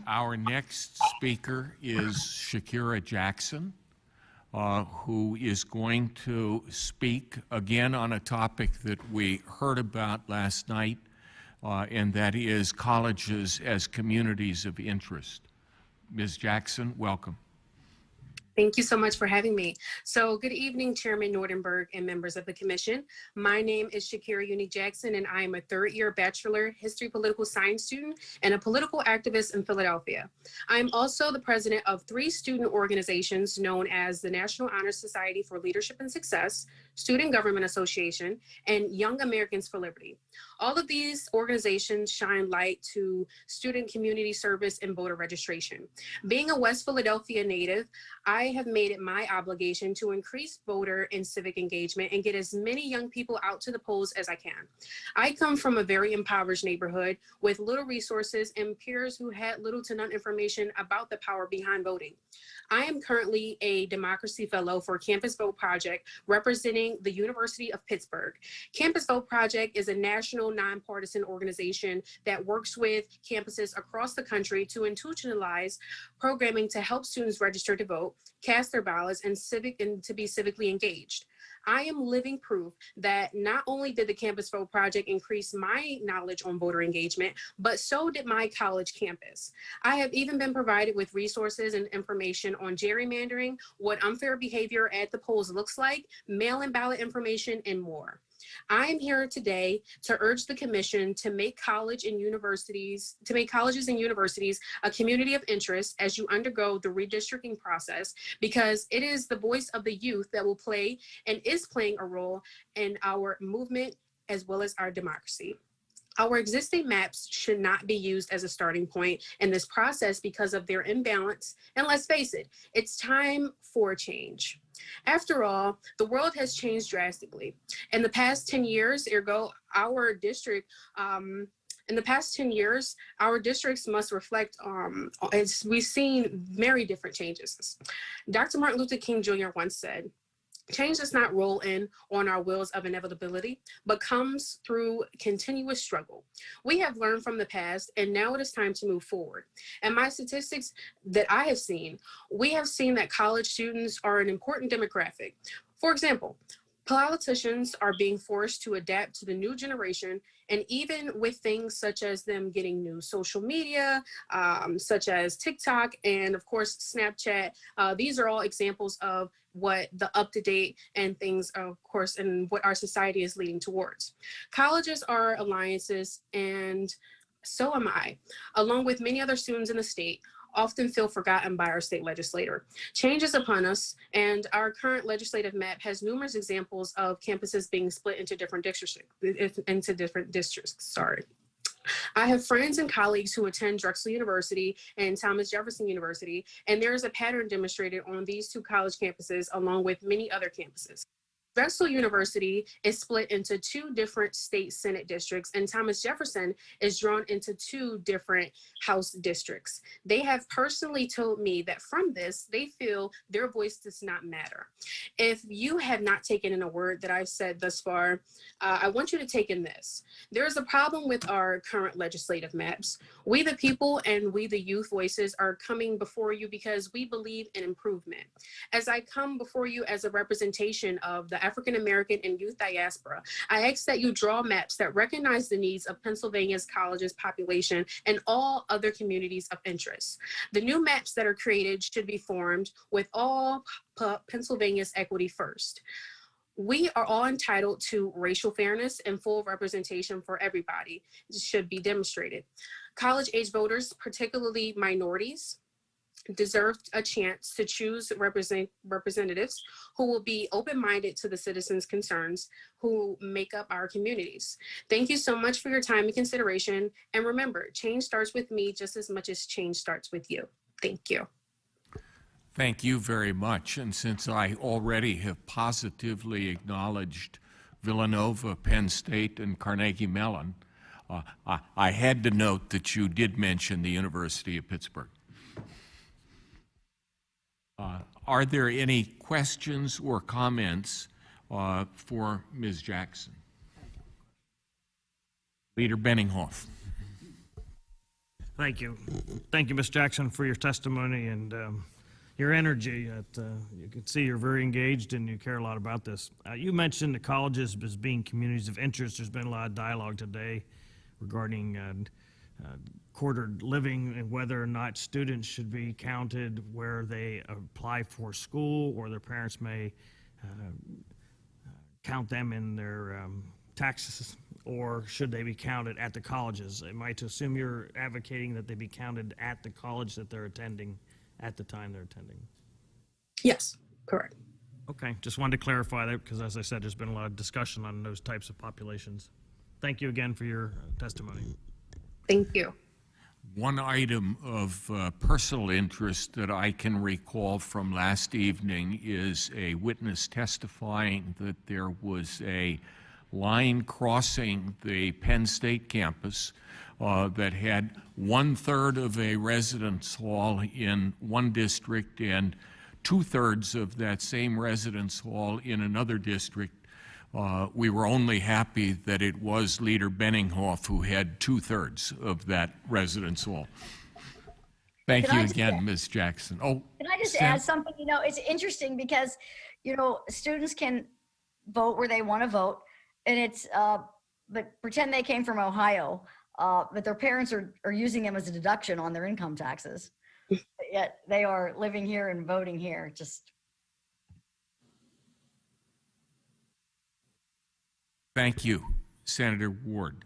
Our next speaker is Shakira Jackson, who is going to speak again on a topic that we heard about last night, and that is colleges as communities of interest. Ms. Jackson, welcome. Thank you so much for having me. So good evening, Chairman Nordenberg and members of the Commission. My name is Shakira Uni Jackson, and I am a third-year Bachelor History Political Science student and a political activist in Philadelphia. I am also the president of 3 student organizations known as the National Honor Society for Leadership and Success, Student Government Association, and Young Americans for Liberty. All of these organizations shine light to student community service and voter registration. Being a West Philadelphia native, I have made it my obligation to increase voter and civic engagement and get as many young people out to the polls as I can. I come from a very impoverished neighborhood with little resources and peers who had little to none information about the power behind voting. I am currently a Democracy Fellow for Campus Vote Project representing the University of Pittsburgh. Campus Vote Project is a national nonpartisan organization that works with campuses across the country to institutionalize programming to help students register to vote, cast their ballots, and to be civically engaged. I am living proof that not only did the Campus Vote Project increase my knowledge on voter engagement, but so did my college campus. I have even been provided with resources and information on gerrymandering, what unfair behavior at the polls looks like, mail-in ballot information, and more. I am here today to urge the Commission to make colleges and universities a community of interest as you undergo the redistricting process, because it is the voice of the youth that will play and is playing a role in our movement as well as our democracy. Our existing maps should not be used as a starting point in this process because of their imbalance. And let's face it, it's time for change. After all, the world has changed drastically. In the past 10 years, our districts must reflect, as we've seen very different changes. Dr. Martin Luther King Jr. once said, "Change does not roll in on our wheels of inevitability, but comes through continuous struggle." We have learned from the past, and now it is time to move forward. And my statistics that I have seen, we have seen that college students are an important demographic. For example, politicians are being forced to adapt to the new generation, and even with things such as them getting new social media, such as TikTok, and of course, Snapchat, these are all examples of what the up-to-date and things, of course, and what our society is leading towards. Colleges are alliances, and so am I, along with many other students in the state, often feel forgotten by our state legislator. Change is upon us, and our current legislative map has numerous examples of campuses being split into different districts. I have friends and colleagues who attend Drexel University and Thomas Jefferson University, and there is a pattern demonstrated on these 2 college campuses along with many other campuses. Drexel University is split into 2 different state Senate districts, and Thomas Jefferson is drawn into 2 different House districts. They have personally told me that from this, they feel their voice does not matter. If you have not taken in a word that I've said thus far, I want you to take in this. There is a problem with our current legislative maps. We the people and we the youth voices are coming before you because we believe in improvement. As I come before you as a representation of the African American and youth diaspora, I ask that you draw maps that recognize the needs of Pennsylvania's colleges population and all other communities of interest. The new maps that are created should be formed with all Pennsylvania's equity first. We are all entitled to racial fairness, and full representation for everybody should be demonstrated. College-age voters, particularly minorities, deserve a chance to choose representatives who will be open-minded to the citizens' concerns who make up our communities. Thank you so much for your time and consideration. And remember, change starts with me just as much as change starts with you. Thank you. Thank you very much. And since I already have positively acknowledged Villanova, Penn State, and Carnegie Mellon, I had to note that you did mention the University of Pittsburgh. Are there any questions or comments for Ms. Jackson? Leader Benninghoff. Thank you. Thank you, Ms. Jackson, for your testimony and your energy. You can see you're very engaged and you care a lot about this. You mentioned the colleges as being communities of interest. There's been a lot of dialogue today regarding quartered living and whether or not students should be counted where they apply for school, or their parents may count them in their taxes, or should they be counted at the colleges? Am I to assume you're advocating that they be counted at the college that they're attending at the time they're attending? Yes, correct. Okay, just wanted to clarify that because, as I said, there's been a lot of discussion on those types of populations. Thank you again for your testimony. Thank you. One item of personal interest that I can recall from last evening is a witness testifying that there was a line crossing the Penn State campus that had 1/3 of a residence hall in one district and 2/3 of that same residence hall in another district. We were only happy that it was Leader Benninghoff who had 2/3 of that residence hall. Thank you again, Ms. Jackson. Oh, can I just Sam? add something? You know, it's interesting because, you know, students can vote where they want to vote, and it's, but pretend they came from Ohio, but their parents are using them as a deduction on their income taxes. Yet they are living here and voting here. Just. Thank you, Senator Ward.